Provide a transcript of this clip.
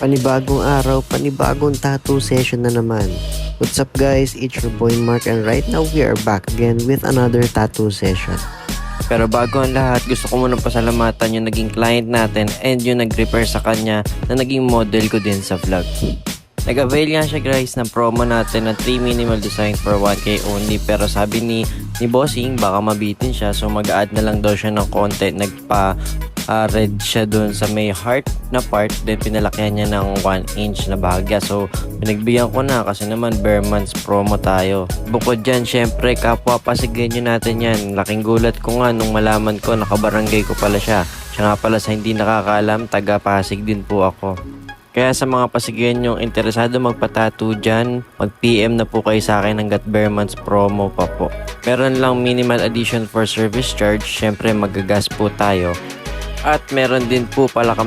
Panibagong araw, panibagong tattoo session na naman. What's up guys, it's your boy Mark and right now we are back again with another tattoo session. Pero bago ang lahat, gusto ko munang pasalamatan yung naging client natin and yung nag-repair sa kanya na naging model ko din sa vlog. Nag-avail nga siya guys ng promo natin ng 3 minimal design for 1K only, pero sabi ni bossing baka mabitin siya, so mag-add na lang daw siya ng content. Red siya dun sa may heart na part, then pinalakihan niya ng 1 inch na bahagya. So pinagbigyan ko na kasi naman bare months promo tayo. Bukod dyan, syempre kapwa Pasigueño natin yan. Laking gulat ko nga nung malaman ko nakabarangay ko pala siya. Siya nga pala, sa hindi nakakaalam, taga Pasig din po ako. Kaya sa mga Pasigueñong interesado magpa-tattoo dyan, mag-PM na po kayo sa akin hanggat bare months promo pa po. Meron lang minimal addition for service charge, syempre magagas po tayo. At meron din po pala kami